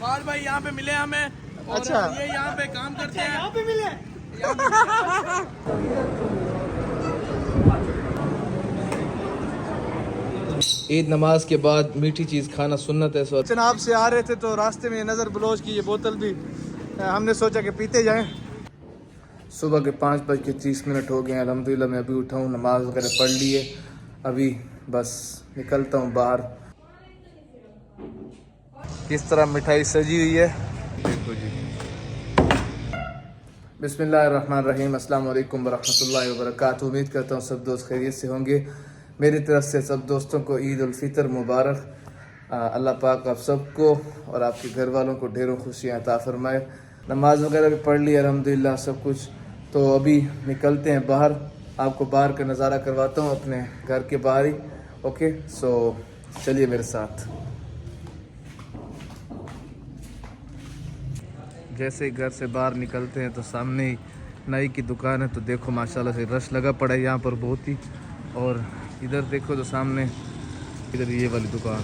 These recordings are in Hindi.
फार भाई यहाँ पे मिले हमें और अच्छा। ये यहाँ पे काम करते हैं। यहाँ पे मिले ईद नमाज के बाद मीठी चीज़ खाना सुन्नत है। सो जनाब से आ रहे थे तो रास्ते में नज़र बलोच की ये बोतल भी हमने सोचा कि पीते जाएं। सुबह के 5:30 हो गए हैं। अल्हम्दुलिल्लाह मैं अभी उठा हूँ, नमाज वगैरह पढ़ ली है। अभी बस निकलता हूँ बाहर। किस तरह मिठाई सजी हुई है देखो जी। बिस्मिल्लाहिर्रहमानिर्रहीम। अस्सलाम वालेकुम वरहमतुल्लाहि वबरकातुहू। उम्मीद करता हूँ सब दोस्त खैरियत से होंगे। मेरी तरफ से सब दोस्तों को ईद उल फितर मुबारक। अल्लाह पाक आप सबको और आपके घर वालों को ढेरों खुशियाँ अता फरमाए। नमाज वगैरह भी पढ़ ली अल्हम्दुलिल्लाह सब कुछ। तो अभी निकलते हैं बाहर, आपको बाहर का नज़ारा करवाता हूँ अपने घर के बाहर ही। ओके सो चलिए मेरे साथ। जैसे ही घर से बाहर निकलते हैं तो सामने ही नाई की दुकान है। तो देखो माशाल्लाह से रश लगा पड़ा है यहाँ पर बहुत ही। और इधर देखो तो सामने इधर ये वाली दुकान,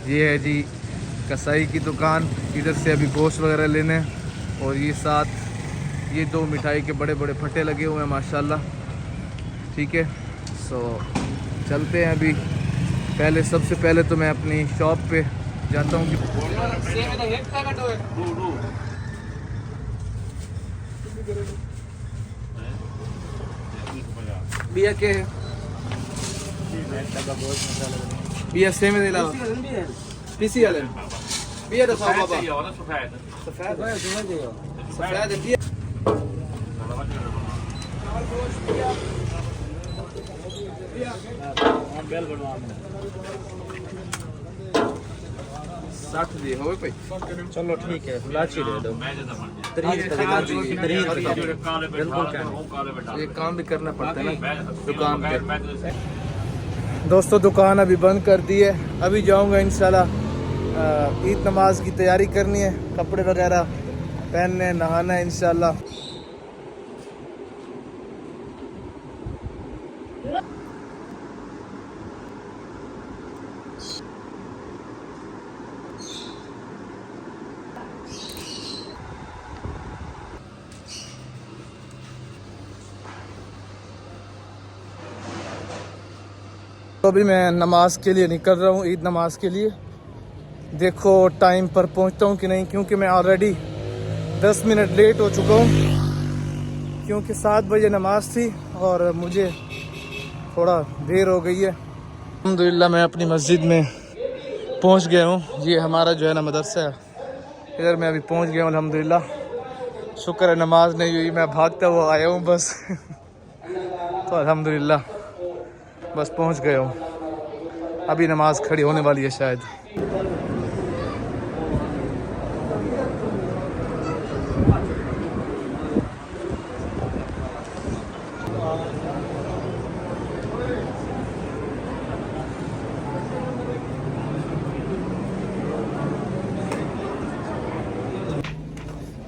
ये है जी कसाई की दुकान। इधर से अभी गोश्त वगैरह लेने। और ये साथ ये दो मिठाई के बड़े बड़े फटे लगे हुए हैं माशाल्लाह। ठीक है सो चलते हैं अभी। पहले सबसे पहले तो मैं अपनी शॉप पे जाता हूँ कि बिया के बिया से में दिला पीसी वाले बिया दफा बाबा सफेद सफेद बिया बेल बनवा 60 दिए हो भाई। चलो ठीक है, इलायची दे दो। ये काम भी करना पड़ता है ना दुकान पे। दोस्तों दुकान अभी बंद कर दी है। अभी जाऊंगा इंशाल्लाह ईद नमाज की तैयारी करनी है, कपड़े वगैरह पहनने, नहाना है इंशाल्लाह। तो अभी मैं नमाज के लिए निकल रहा हूँ, ईद नमाज के लिए। देखो टाइम पर पहुँचता हूँ कि नहीं, क्योंकि मैं ऑलरेडी 10 मिनट लेट हो चुका हूँ। क्योंकि 7 बजे नमाज थी और मुझे थोड़ा देर हो गई है। अल्हम्दुलिल्लाह मैं अपनी मस्जिद में पहुँच गया हूँ। ये हमारा जो है ना मदरसा है, इधर मैं अभी पहुँच गया हूँ अल्हम्दुलिल्लाह। शुक्र है नमाज नहीं हुई, मैं भागता हुआ आया हूँ बस तो अल्हम्दुलिल्लाह बस पहुंच गया हूँ। अभी नमाज खड़ी होने वाली है शायद।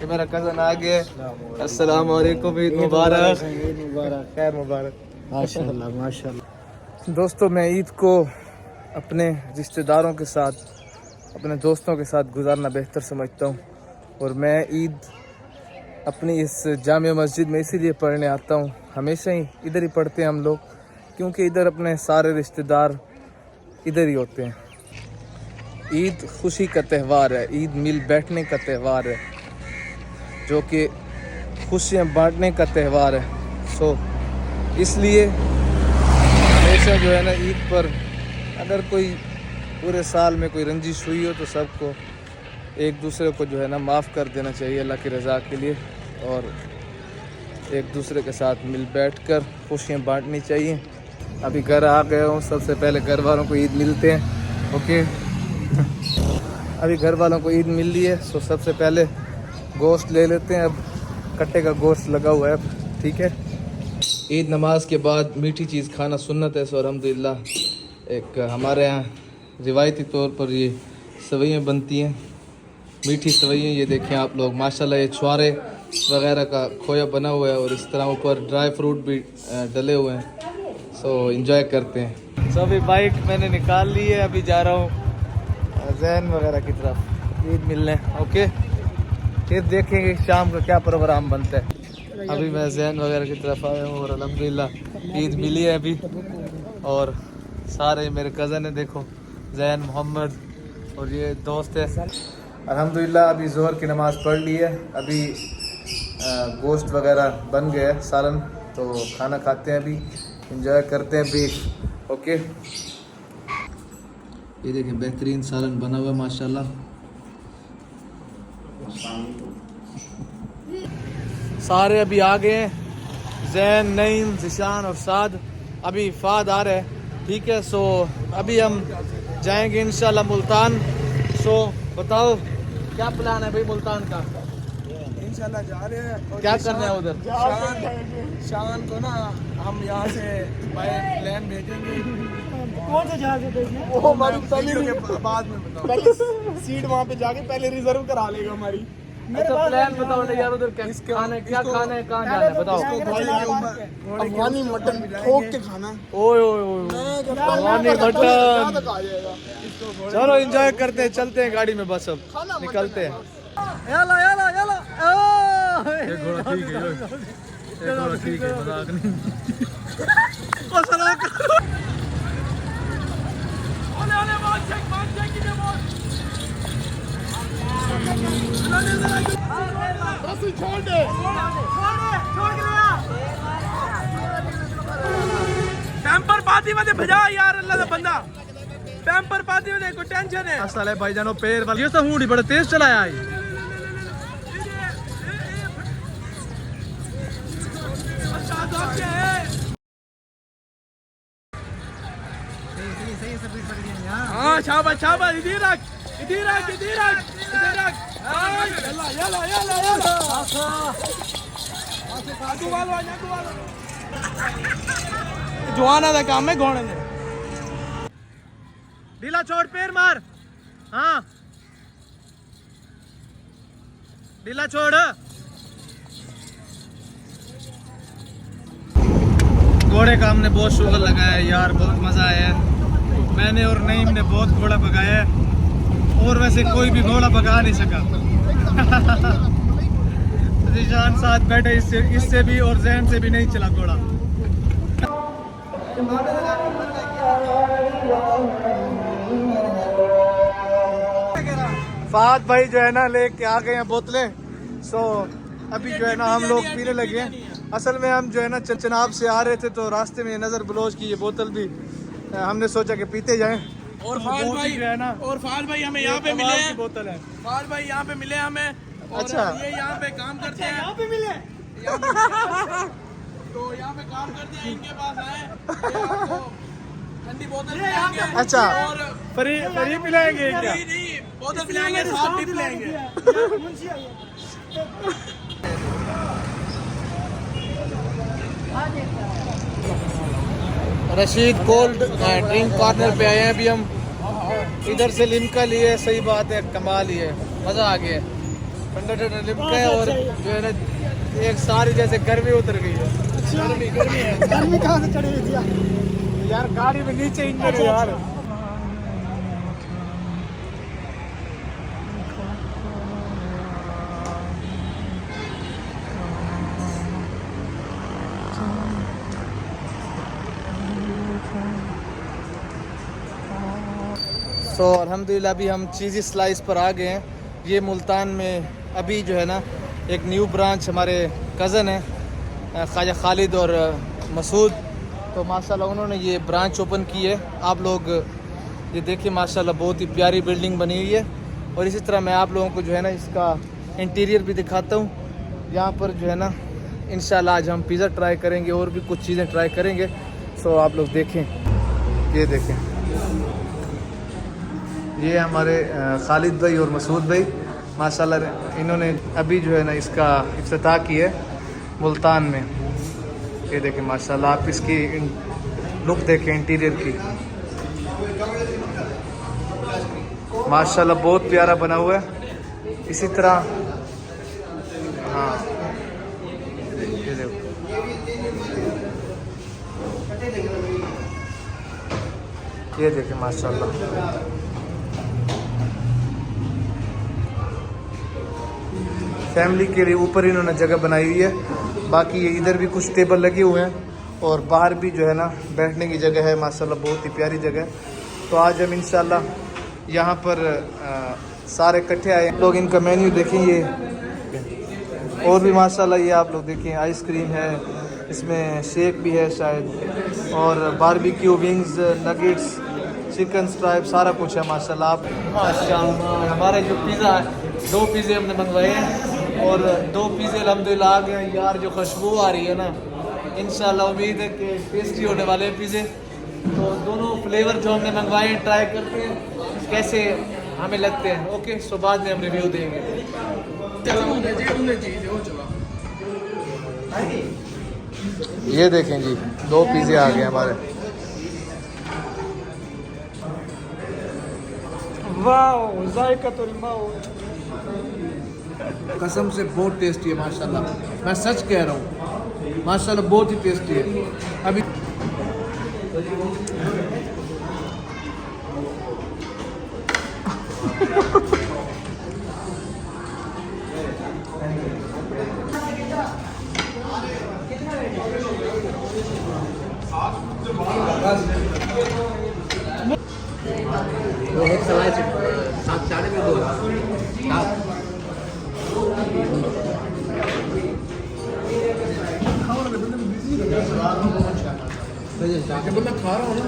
ये मेरा कज़न आ गया। अस्सलाम वालेकुम, ईद मुबारक। ईद मुबारक, खैर मुबारक। माशाल्लाह माशाल्लाह। दोस्तों मैं ईद को अपने रिश्तेदारों के साथ, अपने दोस्तों के साथ गुजारना बेहतर समझता हूँ। और मैं ईद अपनी इस जामिया मस्जिद में इसीलिए पढ़ने आता हूँ। हमेशा ही इधर ही पढ़ते हैं हम लोग, क्योंकि इधर अपने सारे रिश्तेदार इधर ही होते हैं। ईद खुशी का त्यौहार है, ईद मिल बैठने का त्यौहार है, जो कि खुशियाँ बांटने का त्यौहार है। सो इसलिए हमेशा जो है ना ईद पर अगर कोई पूरे साल में कोई रंजिश हुई हो तो सबको एक दूसरे को जो है ना माफ़ कर देना चाहिए अल्लाह की रज़ा के लिए। और एक दूसरे के साथ मिल बैठकर खुशियाँ बांटनी चाहिए। अभी घर आ गया हूँ, सबसे पहले घर वालों को ईद मिलते हैं। ओके अभी घर वालों को ईद मिल रही है, सो सबसे पहले गोश्त ले लेते हैं। अब कट्टे का गोश्त लगा हुआ है अब, ठीक है। ईद नमाज के बाद मीठी चीज़ खाना सुन्नत है। सो अल्हम्दुलिल्लाह एक हमारे यहाँ रिवायती तौर पर ये सवैयाँ बनती हैं, मीठी सवैयाँ। ये देखें आप लोग माशाल्लाह, ये छुआरे वगैरह का खोया बना हुआ है और इस तरह ऊपर ड्राई फ्रूट भी डले हुए हैं। सो एंजॉय करते हैं। सो अभी बाइक मैंने निकाल ली है, अभी जा रहा हूँ जैन वगैरह की तरफ। ईद मिलने। ओके, फिर देखेंगे शाम का क्या प्रोग्राम बनता है। अभी मैं जैन वगैरह की तरफ आया हूँ और अल्हम्दुलिल्लाह ईद मिली है अभी। और सारे मेरे कज़न है, देखो जैन, मोहम्मद और ये दोस्त है। अल्हम्दुलिल्लाह अभी ज़ोहर की नमाज़ पढ़ ली है। अभी गोश्त वगैरह बन गया है, सालन, तो खाना खाते हैं, अभी इंजॉय करते हैं बीफ। ओके, ये देखें बेहतरीन सालन बना हुआ है माशाल्लाह। सारे अभी आ गए हैं, जैन, नईम, ज़िशान और साद। अभी फाद आ रहा है, ठीक है। सो अभी हम जाएंगे इंशाल्लाह मुल्तान। सो बताओ क्या प्लान है भाई मुल्तान का? इंशाल्लाह जा रहे हैं। क्या करना है उधर? शान को ना हम यहाँ से बाय प्लेन भेजेंगे। कौन से जहाज से भेजना है? वो हमारी बाद में बताओ। पहले सीट वहाँ पे जाके पहले रिजर्व करा लेगा हमारी। अच्छा प्लान बताओ ना यार, उधर क्या खाना है, क्या खाना है, कहाँ जाना है बताओ। अफगानी मटन ठोक के खाना। ओए ओए ओए, अफगानी मटन। चलो एंजॉय करते हैं, चलते हैं गाड़ी में, बस अब निकलते हैं। याला याला याला ये घोड़ा ठीक है, ये घोड़ा ठीक है, मजाक नहीं। पैम्पर पाती में भजा यार, अल्लाह का बंदा पैम्पर पाती में कोई टेंशन है। असल है भाईजानो, पैर वाली ये तो हूँ बड़ा तेज चलाया है। हाँ शाबाश शाबाश, इधर रख इधर रख इधर रख इधर रख। याला याला याला याला आगू वालो आगू वालो। जवाना का काम है घोड़े ने। ढीला छोड़, पैर मार। हाँ ढीला छोड़। घोड़े का हमने बहुत शुगर लगाया है यार, बहुत मजा आया है। मैंने और नईम ने बहुत घोड़ा भगाया है, और वैसे कोई भी घोड़ा भगा नहीं सका। ज़िशान साथ बैठे, इससे भी और जैन से भी नहीं चला घोड़ा। फाद भाई जो है ना लेके आ गए हैं बोतलें। सो अभी जो है ना हम लोग पीने लगे हैं। असल में हम जो है ना चनाब से आ रहे थे, तो रास्ते में नज़र बलोच की ये बोतल भी हमने सोचा कि पीते जाएं। और फाल भाई जो है ना, और फाल भाई हमें यहाँ पे मिले हैं। बोतल है फाल भाई यहाँ पे मिले हमें। और अच्छा। ये यहाँ पे काम करते हैं। यहाँ पे मिले तो यहाँ पे काम करते हैं, इनके पास आए। ये आपको ठंडी बोतल पिलाएंगे। अच्छा, और फ्री पिलाएंगे क्या? नहीं बोतल पिलाएंगे, साथ भी पिलाएंगे। रशीद कोल्ड ड्रिंक कॉर्नर पे आए हैं अभी हम। इधर से लिमका लिए, सही बात है, कमाल ही है, मज़ा आ गया। ठंडा ठंडा लिमका है और जो है ना एक सारी जैसे गर्मी उतर गई है। गर्मी है। गर्मी कहाँ से चढ़ी हुई थी यार गाड़ी में नीचे इंजन है यार। तो अल्हम्दुलिल्लाह अभी हम चीज़ी स्लाइस पर आ गए हैं। ये मुल्तान में अभी जो है ना एक न्यू ब्रांच, हमारे कज़न हैं ख्वाजा खालिद और मसूद, तो माशाल्लाह उन्होंने ये ब्रांच ओपन की है। आप लोग ये देखिए माशाल्लाह बहुत ही प्यारी बिल्डिंग बनी हुई है। और इसी तरह मैं आप लोगों को जो है ना इसका इंटीरियर भी दिखाता हूँ। यहाँ पर जो है ना इंशाल्लाह आज हम पिज़्ज़ा ट्राई करेंगे और भी कुछ चीज़ें ट्राई करेंगे। सो आप लोग देखें, ये देखें, ये हमारे खालिद भाई और मसूद भाई माशाल्लाह इन्होंने अभी जो है ना इसका इफ्तिताह की है मुल्तान में। ये देखें माशाल्लाह, आप इसकी लुक देखें इंटीरियर की, माशाल्लाह बहुत प्यारा बना हुआ है। इसी तरह हाँ ये देखो, ये देखें माशाल्लाह। फैमिली के लिए ऊपर इन्होंने जगह बनाई हुई है। बाकी ये इधर भी कुछ टेबल लगे हुए हैं और बाहर भी जो है ना बैठने की जगह है माशाल्लाह, बहुत ही प्यारी जगह है। तो आज हम इंशाल्लाह यहाँ पर सारे इकट्ठे आए लोग। इनका मेन्यू देखें ये, और भी माशाल्लाह ये आप लोग देखें, आइसक्रीम है, इसमें शेक भी है शायद, और barbecue, wings, nuggets, chicken stripe, सारा कुछ है माशाल्लाह। आप माशाल्लाह हमारे जो पिज़्ज़ा है, 2 पिज़्ज़े हमने मंगवाए हैं और 2 पिज़्ज़े अल्हम्दुलिल्लाह आ गए हैं। यार जो खुशबू आ रही है ना, इंशाल्लाह उम्मीद है कि टेस्टी होने वाले हैं पिज़्ज़े। तो दोनों फ्लेवर जो हमने मंगवाए हैं ट्राई करते हैं कैसे हमें लगते हैं। ओके, सो बाद में हम रिव्यू देंगे। ये देखें जी, 2 पिज़्ज़े आ गए हमारे। वाओ, जायकातुल मौत। कसम से बहुत टेस्टी है माशाल्लाह, मैं सच कह रहा हूँ माशाल्लाह बहुत ही टेस्टी है। अभी मैं खा रहा हूँ ना,